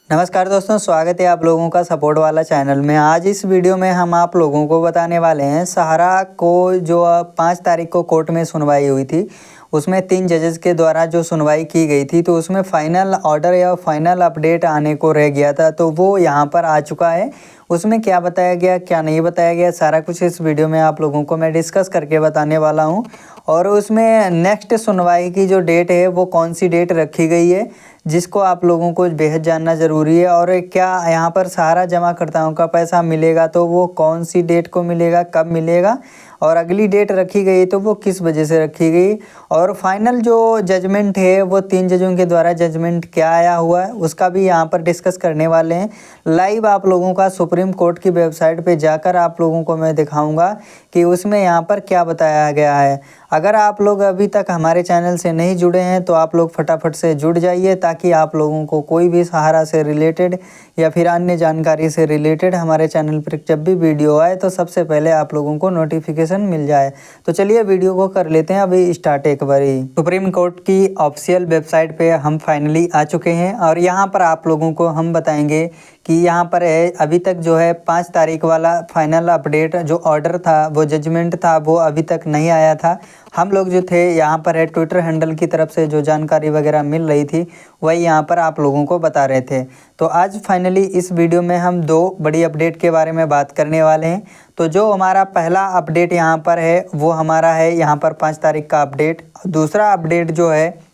नमस्कार दोस्तों, स्वागत है आप लोगों का सपोर्ट वाला चैनल में। आज इस वीडियो में हम आप लोगों को बताने वाले हैं सहारा को जो 5 तारीख को कोर्ट में सुनवाई हुई थी, उसमें 3 जजेस के द्वारा जो सुनवाई की गई थी, तो उसमें फाइनल ऑर्डर या फाइनल अपडेट आने को रह गया था, तो वो यहाँ पर आ चुका है। उसमें क्या बताया गया, क्या नहीं बताया गया, सारा कुछ इस वीडियो में आप लोगों को मैं डिस्कस करके बताने वाला हूँ। और उसमें नेक्स्ट सुनवाई की जो डेट है वो कौन सी डेट रखी गई है, जिसको आप लोगों को बेहद जानना ज़रूरी है। और क्या यहाँ पर सहारा जमाकर्ताओं का पैसा मिलेगा तो वो कौन सी डेट को मिलेगा, कब मिलेगा, और अगली डेट रखी गई तो वो किस वजह से रखी गई, और फाइनल जो जजमेंट है वो 3 जजों के द्वारा जजमेंट क्या आया हुआ है उसका भी यहाँ पर डिस्कस करने वाले हैं। लाइव आप लोगों का सुप्रीम कोर्ट की वेबसाइट पे जाकर आप लोगों को मैं दिखाऊंगा कि उसमें यहाँ पर क्या बताया गया है। अगर आप लोग अभी तक हमारे चैनल से नहीं जुड़े हैं तो आप लोग फटाफट से जुड़ जाइए, ताकि आप लोगों को कोई भी सहारा से रिलेटेड या फिर अन्य जानकारी से रिलेटेड हमारे चैनल पर जब भी वीडियो आए तो सबसे पहले आप लोगों को नोटिफिकेशन मिल जाए। तो चलिए वीडियो को कर लेते हैं अभी स्टार्ट एक बारी। सुप्रीम कोर्ट की ऑफिशियल वेबसाइट पे हम फाइनली आ चुके हैं और यहाँ पर आप लोगों को हम बताएंगे कि यहाँ पर है अभी तक जो है 5 तारीख वाला फाइनल अपडेट जो ऑर्डर था, वो जजमेंट था, वो अभी तक नहीं आया था। हम लोग जो थे यहाँ पर है ट्विटर हैंडल की तरफ से जो जानकारी वगैरह मिल रही थी वही यहाँ पर आप लोगों को बता रहे थे। तो आज फाइनली इस वीडियो में हम 2 बड़ी अपडेट के बारे में बात करने वाले हैं। तो जो हमारा पहला अपडेट यहाँ पर है वो हमारा है यहाँ पर 5 तारीख का अपडेट। दूसरा अपडेट जो है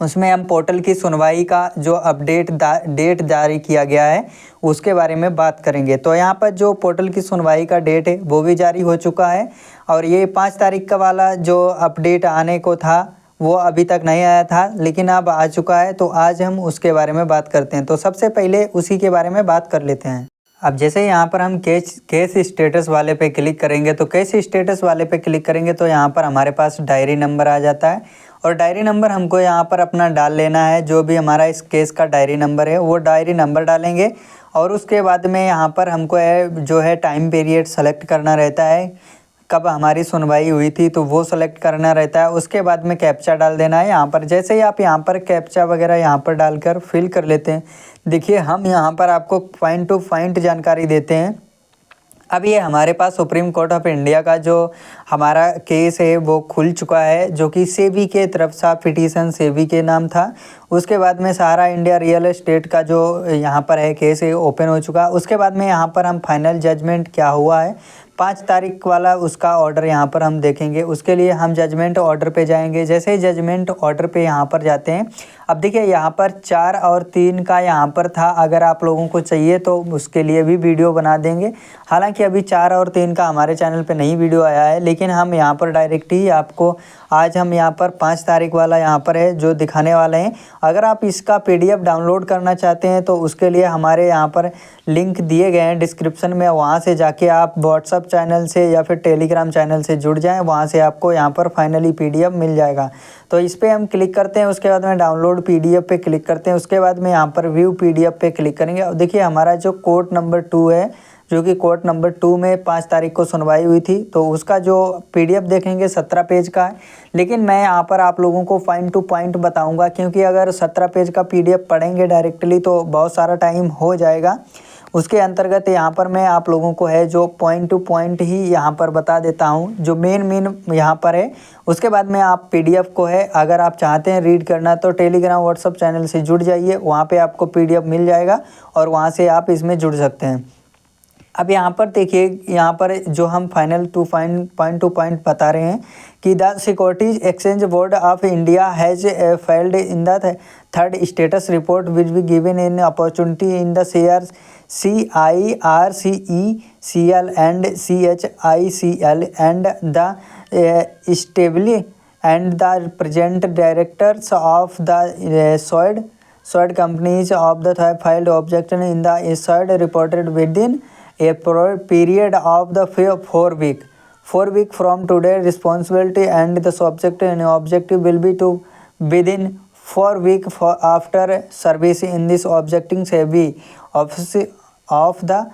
उसमें हम पोर्टल की सुनवाई का जो अपडेट डेट जारी किया गया है उसके बारे में बात करेंगे। तो यहाँ पर जो पोर्टल की सुनवाई का डेट है वो भी जारी हो चुका है, और ये 5 तारीख का वाला जो अपडेट आने को था वो अभी तक नहीं आया था, लेकिन अब आ चुका है। तो आज हम उसके बारे में बात करते हैं। तो सबसे पहले उसी के बारे में बात कर लेते हैं। अब जैसे यहाँ पर हम केस स्टेटस वाले पे क्लिक करेंगे, तो केस स्टेटस वाले पे क्लिक करेंगे तो यहाँ पर हमारे पास डायरी नंबर आ जाता है, और डायरी नंबर हमको यहाँ पर अपना डाल लेना है। जो भी हमारा इस केस का डायरी नंबर है वो डायरी नंबर डालेंगे, और उसके बाद में यहाँ पर हमको जो है टाइम पीरियड सेलेक्ट करना रहता है, कब हमारी सुनवाई हुई थी तो वो सेलेक्ट करना रहता है। उसके बाद में कैप्चा डाल देना है यहाँ पर। जैसे ही आप यहाँ पर कैप्चा वगैरह यहाँ पर डालकर फिल कर लेते हैं, देखिए हम यहाँ पर आपको पॉइंट टू पॉइंट जानकारी देते हैं। अब ये हमारे पास सुप्रीम कोर्ट ऑफ इंडिया का जो हमारा केस है वो खुल चुका है, जो कि सेबी के तरफ से पिटीशन सेबी के नाम था। उसके बाद में सहारा इंडिया रियल एस्टेट का जो यहाँ पर है केस है ओपन हो चुका। उसके बाद में यहाँ पर हम फाइनल जजमेंट क्या हुआ है 5 तारीख वाला उसका ऑर्डर यहाँ पर हम देखेंगे। उसके लिए हम जजमेंट ऑर्डर पे जाएंगे। जैसे ही जजमेंट ऑर्डर पे यहाँ पर जाते हैं, अब देखिए यहाँ पर 4 और 3 का यहाँ पर था। अगर आप लोगों को चाहिए तो उसके लिए भी वीडियो बना देंगे। हालांकि अभी 4 और 3 का हमारे चैनल पे नहीं वीडियो आया है, लेकिन हम यहाँ पर डायरेक्ट ही आपको आज हम यहाँ पर 5 तारीख वाला यहाँ पर है जो दिखाने वाले हैं। अगर आप इसका PDF डाउनलोड करना चाहते हैं तो उसके लिए हमारे यहाँ पर लिंक दिए गए हैं डिस्क्रिप्शन में, वहाँ से जाके आप व्हाट्सअप चैनल से या फिर टेलीग्राम चैनल से जुड़ जाएं। वहाँ से आपको यहाँ पर फाइनली PDF मिल जाएगा। तो इस पर हम क्लिक करते हैं, उसके बाद में डाउनलोड PDF पे क्लिक करते हैं, उसके बाद में यहाँ पर व्यू PDF पे क्लिक करेंगे। और देखिए हमारा जो कोर्ट नंबर 2 है, जो कि कोर्ट नंबर 2 में 5 तारीख को सुनवाई हुई थी, तो उसका जो PDF देखेंगे 17 पेज का है। लेकिन मैं यहाँ पर आप लोगों को पॉइंट टू पॉइंट बताऊंगा, क्योंकि अगर 17 पेज का PDF पढ़ेंगे डायरेक्टली तो बहुत सारा टाइम हो जाएगा। उसके अंतर्गत यहाँ पर मैं आप लोगों को है जो पॉइंट टू पॉइंट ही यहाँ पर बता देता हूँ, जो मेन यहाँ पर है। उसके बाद में आप PDF को है अगर आप चाहते हैं रीड करना तो टेलीग्राम व्हाट्सअप चैनल से जुड़ जाइए, वहाँ पे आपको PDF मिल जाएगा और वहाँ से आप इसमें जुड़ सकते हैं। अब यहाँ पर देखिए, यहाँ पर जो हम फाइनल पॉइंट टू पॉइंट बता रहे हैं कि the securities exchange board of India has filed in the third status report which be given in opportunity in the share CIRCECL and CHICL and the stability and the present directors of the soid companies of the filed objection in the soid reported within a period of the 4 week from today. Responsibility and the subject and objective will be to within 4 week after service in this objecting shall be of the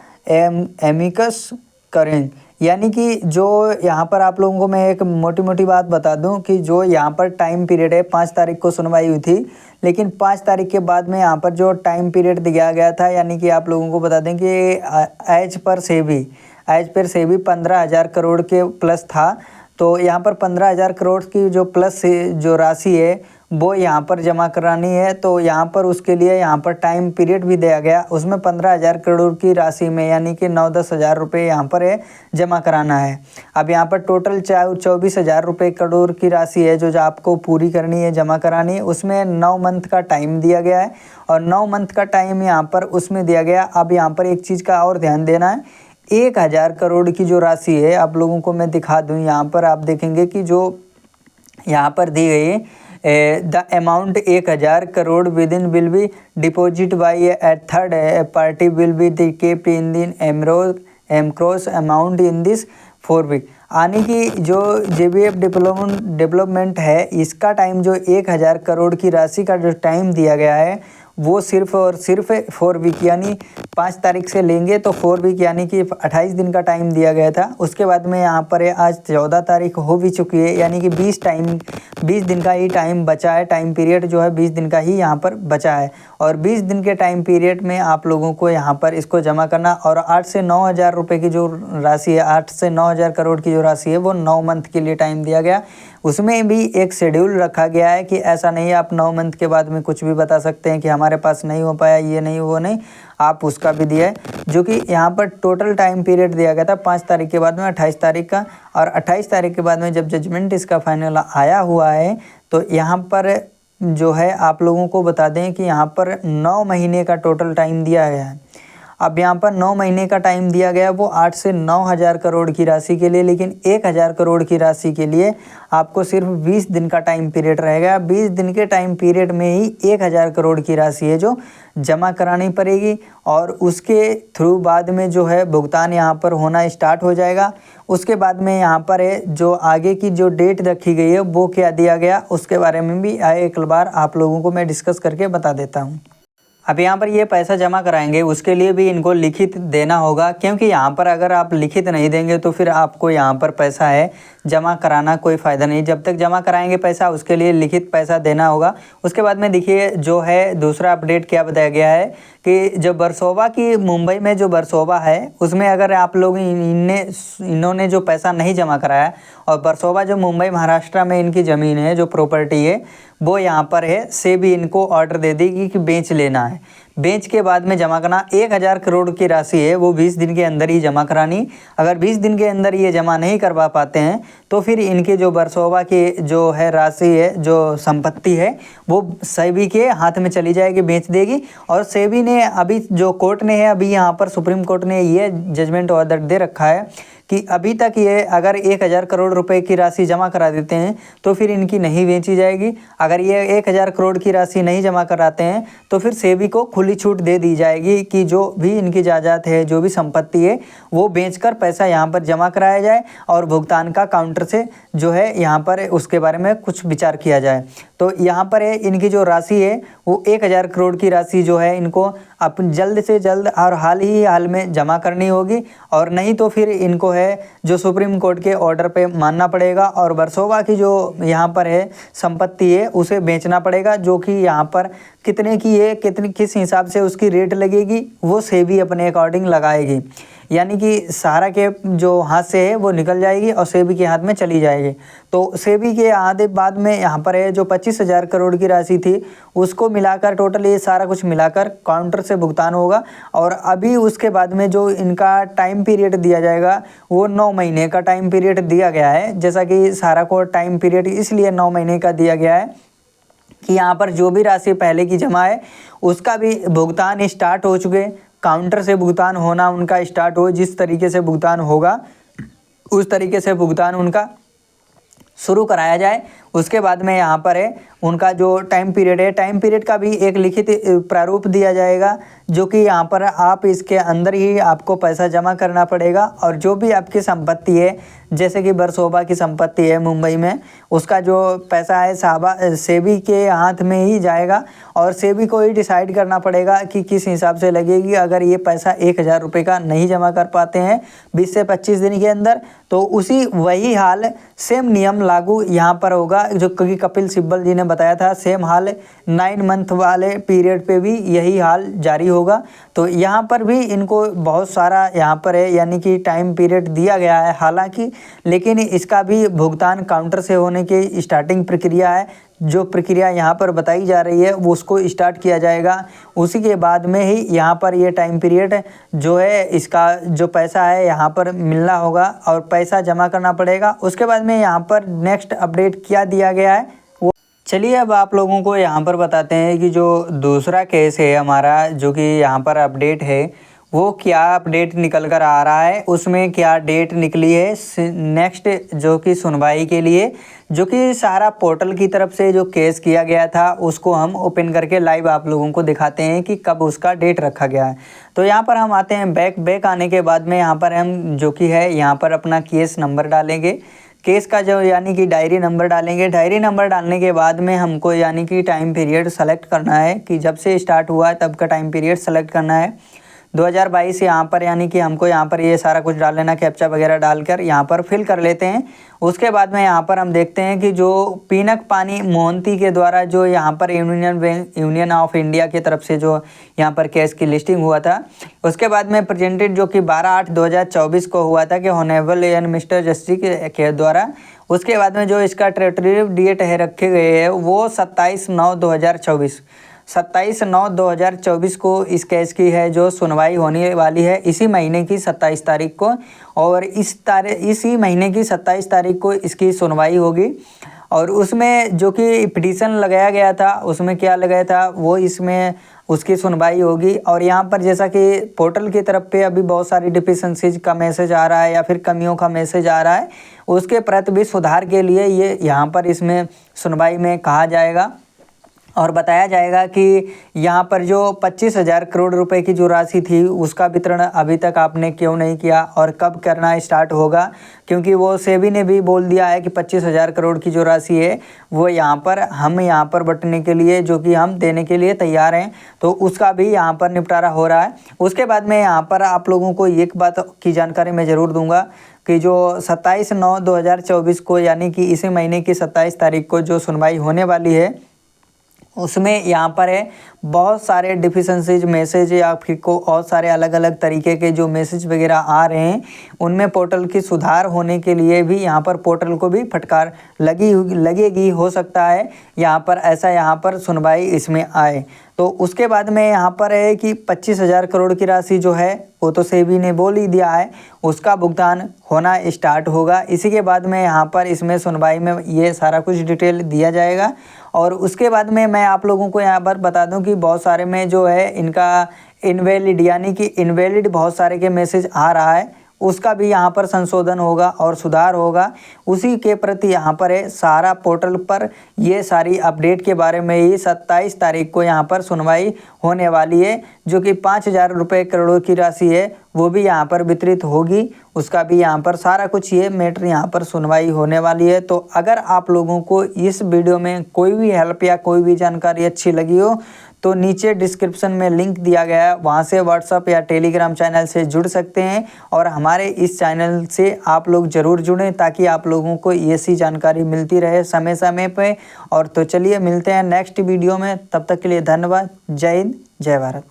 amicus curiae यानी कि जो यहाँ पर आप लोगों को मैं एक मोटी मोटी बात बता दूं कि जो यहाँ पर टाइम पीरियड है 5 तारीख को सुनवाई हुई थी, लेकिन 5 तारीख के बाद में यहाँ पर जो टाइम पीरियड दिया गया था, यानी कि आप लोगों को बता दें कि एज पर सेबी 15,000 करोड़ के प्लस था। तो यहाँ पर 15,000 करोड़ की जो प्लस जो राशि है वो यहाँ पर जमा करानी है। तो यहाँ पर उसके लिए यहाँ पर टाइम पीरियड भी दिया गया, उसमें 15,000 करोड़ की राशि में यानी कि 9-10 हज़ार रुपये यहाँ पर है जमा कराना है। अब यहाँ पर टोटल 24,000 रुपये करोड़ की राशि है जो आपको पूरी करनी है, जमा करानी है। उसमें 9 मंथ का टाइम दिया गया है और 9 मंथ का टाइम यहाँ पर उसमें दिया गया। अब यहाँ पर एक चीज़ का और ध्यान देना है, 1,000 करोड़ की जो राशि है आप लोगों को मैं दिखा दूँ। यहाँ पर आप देखेंगे कि जो यहाँ पर दी गई है the amount 1,000 crore with in will be deposit by A third party will be kept in दिन एमक्रोस अमाउंट इन दिस 4 वीक। यानी कि जो जेबीएफ डेवलपमेंट है इसका टाइम जो 1,000 करोड़ की राशि का जो टाइम दिया गया है वो सिर्फ और सिर्फ 4 वीक यानी 5 तारीख से लेंगे तो 4 वीक यानी कि 28 दिन का टाइम दिया गया था। उसके बाद में यहाँ पर आज 14 तारीख हो भी चुकी है, यानी कि 20 दिन का ही टाइम बचा है। टाइम पीरियड जो है 20 दिन का ही यहाँ पर बचा है और 20 दिन के टाइम पीरियड में आप लोगों को यहाँ पर इसको जमा करना। और 8 से 9 हज़ार रुपये की जो राशि है, 8 से 9 हज़ार करोड़ की जो राशि है वो 9 मंथ के लिए टाइम दिया गया। उसमें भी एक शेड्यूल रखा गया है कि ऐसा नहीं है आप 9 मंथ के बाद में कुछ भी बता सकते हैं कि हमारे पास नहीं हो पाया, ये नहीं वो नहीं, आप उसका भी दिया है। जो कि यहाँ पर टोटल टाइम पीरियड दिया गया था 5 तारीख के बाद में 28 तारीख का, और 28 तारीख के बाद में जब जजमेंट इसका फाइनल आया हुआ है तो यहाँ पर जो है आप लोगों को बता दें कि यहाँ पर 9 महीने का टोटल टाइम दिया गया है। अब यहाँ पर 9 महीने का टाइम दिया गया वो 8 से 9 हज़ार करोड़ की राशि के लिए, लेकिन 1,000 करोड़ की राशि के लिए आपको सिर्फ 20 दिन का टाइम पीरियड रहेगा। 20 दिन के टाइम पीरियड में ही 1,000 करोड़ की राशि है जो जमा करानी पड़ेगी और उसके थ्रू बाद में जो है भुगतान यहाँ पर होना स्टार्ट हो जाएगा। उसके बाद में यहाँ पर है जो आगे की जो डेट रखी गई है वो क्या दिया गया उसके बारे में भी एक बार आप लोगों को मैं डिस्कस करके बता देता हूँ। अब यहाँ पर ये पैसा जमा कराएंगे उसके लिए भी इनको लिखित देना होगा, क्योंकि यहाँ पर अगर आप लिखित नहीं देंगे तो फिर आपको यहाँ पर पैसा है जमा कराना कोई फ़ायदा नहीं। जब तक जमा कराएंगे पैसा उसके लिए लिखित पैसा देना होगा। उसके बाद में देखिए जो है दूसरा अपडेट क्या बताया गया है कि जो बरसोवा की मुंबई में जो बरसोवा है उसमें अगर आप लोग इन्होंने जो पैसा नहीं जमा कराया और बरसोवा जो मुंबई महाराष्ट्र में इनकी ज़मीन है जो प्रॉपर्टी है वो यहाँ पर है से भी इनको ऑर्डर दे देगी कि बेच लेना है। बेच के बाद में जमा करना 1,000 करोड़ की राशि है वो 20 दिन के अंदर ही जमा करानी। अगर 20 दिन के अंदर ये जमा नहीं करवा पाते हैं तो फिर इनके जो बरसोवा की जो है राशि है जो संपत्ति है वो सेबी के हाथ में चली जाएगी, बेच देगी। और सेबी ने अभी जो कोर्ट ने है अभी यहाँ पर सुप्रीम कोर्ट ने ये जजमेंट ऑर्डर दे रखा है कि अभी तक ये अगर 1,000 करोड़ रुपए की राशि जमा करा देते हैं तो फिर इनकी नहीं बेची जाएगी। अगर ये 1,000 करोड़ की राशि नहीं जमा कराते हैं तो फिर सेबी को खुली छूट दे दी जाएगी कि जो भी इनकी जायदाद है जो भी संपत्ति है वो बेचकर पैसा यहाँ पर जमा कराया जाए और भुगतान का काउंटर से जो है यहाँ पर उसके बारे में कुछ विचार किया जाए। तो यहाँ पर है इनकी जो राशि है वो 1,000 करोड़ की राशि जो है इनको अपन जल्द से जल्द और हाल में जमा करनी होगी, और नहीं तो फिर इनको है जो सुप्रीम कोर्ट के ऑर्डर पे मानना पड़ेगा और बरसोवा की जो यहाँ पर है संपत्ति है उसे बेचना पड़ेगा, जो कि यहाँ पर कितने की है किस हिसाब से उसकी रेट लगेगी वो सेबी अपने अकॉर्डिंग लगाएगी। यानी कि सहारा के जो हाथ से है वो निकल जाएगी और सेबी के हाथ में चली जाएगी। तो सेबी के आधे बाद में यहाँ पर है जो 25,000 करोड़ की राशि थी उसको मिलाकर टोटल ये सारा कुछ मिलाकर काउंटर से भुगतान होगा। और अभी उसके बाद में जो इनका टाइम पीरियड दिया जाएगा वो 9 महीने का टाइम पीरियड दिया गया है। जैसा कि सहारा को टाइम पीरियड इसलिए 9 महीने का दिया गया है कि यहाँ पर जो भी राशि पहले की जमा है उसका भी भुगतान स्टार्ट हो चुके, काउंटर से भुगतान होना उनका स्टार्ट हो। जिस तरीके से भुगतान होगा उस तरीके से भुगतान उनका शुरू कराया जाए। उसके बाद में यहाँ पर है उनका जो टाइम पीरियड है, टाइम पीरियड का भी एक लिखित प्रारूप दिया जाएगा, जो कि यहाँ पर आप इसके अंदर ही आपको पैसा जमा करना पड़ेगा। और जो भी आपकी संपत्ति है, जैसे कि वर्सोवा की संपत्ति है मुंबई में, उसका जो पैसा है सेबी के हाथ में ही जाएगा और सेबी को ही डिसाइड करना पड़ेगा कि किस हिसाब से लगेगी। अगर ये पैसा 1000 रुपये का नहीं जमा कर पाते हैं 20 से 25 दिन के अंदर, तो उसी वही हाल सेम नियम लागू यहाँ पर होगा, जो क्योंकि कपिल सिब्बल जी ने बताया था सेम हाल 9 मंथ वाले पीरियड पे भी यही हाल जारी होगा। तो यहाँ पर भी इनको बहुत सारा यहाँ पर है यानी कि टाइम पीरियड दिया गया है हालांकि, लेकिन इसका भी भुगतान काउंटर से होने की स्टार्टिंग प्रक्रिया है। जो प्रक्रिया यहाँ पर बताई जा रही है वो उसको स्टार्ट किया जाएगा, उसी के बाद में ही यहाँ पर ये टाइम पीरियड जो है इसका जो पैसा है यहाँ पर मिलना होगा और पैसा जमा करना पड़ेगा। उसके बाद में यहाँ पर नेक्स्ट अपडेट क्या दिया गया है वो चलिए अब आप लोगों को यहाँ पर बताते हैं कि जो दूसरा केस है हमारा, जो कि यहाँ पर अपडेट है, वो क्या अपडेट निकल कर आ रहा है, उसमें क्या डेट निकली है नेक्स्ट जो कि सुनवाई के लिए, जो कि सारा पोर्टल की तरफ से जो केस किया गया था उसको हम ओपन करके लाइव आप लोगों को दिखाते हैं कि कब उसका डेट रखा गया है। तो यहाँ पर हम आते हैं बैक आने के बाद में यहाँ पर हम जो कि है यहाँ पर अपना केस नंबर डालेंगे, केस का जो यानी कि डायरी नंबर डालेंगे। डायरी नंबर डालने के बाद में हमको यानी कि टाइम पीरियड सेलेक्ट करना है कि जब से स्टार्ट हुआ है तब का टाइम पीरियड सेलेक्ट करना है 2022 यहाँ पर, यानी कि हमको यहाँ पर ये सारा कुछ डाल लेना, कैप्चा वगैरह डालकर यहाँ पर फिल कर लेते हैं। उसके बाद में यहाँ पर हम देखते हैं कि जो पीनक पानी मोहंती के द्वारा जो यहाँ पर यूनियन ऑफ इंडिया की तरफ से जो यहाँ पर केस की लिस्टिंग हुआ था, उसके बाद में प्रेजेंटेड जो कि 12/8/2024 को हुआ था कि ऑनरेबल एन मिस्टर जस्टिस के द्वारा। उसके बाद में जो इसका टेंटेटिव डेट है रखे गए हैं वो 27/9/2024 को इस केस की है जो सुनवाई होने वाली है इसी महीने की 27 तारीख को। और इसी महीने की 27 तारीख को इसकी सुनवाई होगी। और उसमें जो कि पिटीशन लगाया गया था उसमें क्या लगाया था वो इसमें उसकी सुनवाई होगी। और यहाँ पर जैसा कि पोर्टल की तरफ पे अभी बहुत सारी डिफिशेंसीज का मैसेज आ रहा है या फिर कमियों का मैसेज आ रहा है, उसके प्रति भी सुधार के लिए ये यहाँ पर इसमें सुनवाई में कहा जाएगा और बताया जाएगा कि यहाँ पर जो 25,000 करोड़ रुपए की जो राशि थी उसका वितरण अभी तक आपने क्यों नहीं किया और कब करना स्टार्ट होगा, क्योंकि वो सेबी ने भी बोल दिया है कि 25,000 करोड़ की जो राशि है वो हम यहाँ पर बंटने के लिए जो कि हम देने के लिए तैयार हैं, तो उसका भी यहाँ पर निपटारा हो रहा है। उसके बाद में यहाँ पर आप लोगों को एक बात की जानकारी मैं ज़रूर दूंगा कि जो 27/9/2024 को यानी कि इसी महीने की 27 तारीख को जो सुनवाई होने वाली है उसमें यहाँ पर है बहुत सारे डिफिशेंसीज मैसेज या फिर को और सारे अलग अलग तरीके के जो मैसेज वगैरह आ रहे हैं, उनमें पोर्टल की सुधार होने के लिए भी यहाँ पर पोर्टल को भी फटकार लगेगी। हो सकता है यहाँ पर ऐसा यहाँ पर सुनवाई इसमें आए। तो उसके बाद में यहाँ पर है कि 25,000 करोड़ की राशि जो है वो तो सेबी ने बोल ही दिया है, उसका भुगतान होना स्टार्ट होगा। इसी के बाद में यहाँ पर इसमें सुनवाई में ये सारा कुछ डिटेल दिया जाएगा। और उसके बाद में मैं आप लोगों को यहाँ पर बता दूं कि बहुत सारे में जो है इनका इनवैलिड यानी कि इनवैलिड बहुत सारे के मैसेज आ रहा है, उसका भी यहाँ पर संशोधन होगा और सुधार होगा। उसी के प्रति यहाँ पर है सारा पोर्टल पर ये सारी अपडेट के बारे में ही 27 तारीख को यहाँ पर सुनवाई होने वाली है, जो कि 5,000 रुपये करोड़ की राशि है वो भी यहाँ पर वितरित होगी। उसका भी यहाँ पर सारा कुछ ये मैटर यहाँ पर सुनवाई होने वाली है। तो अगर आप लोगों को इस वीडियो में कोई भी हेल्प या कोई भी जानकारी अच्छी लगी हो तो नीचे डिस्क्रिप्शन में लिंक दिया गया है, वहाँ से व्हाट्सअप या टेलीग्राम चैनल से जुड़ सकते हैं। और हमारे इस चैनल से आप लोग ज़रूर जुड़ें ताकि आप लोगों को ऐसी जानकारी मिलती रहे समय समय पे। और तो चलिए मिलते हैं नेक्स्ट वीडियो में, तब तक के लिए धन्यवाद। जय हिंद, जय भारत।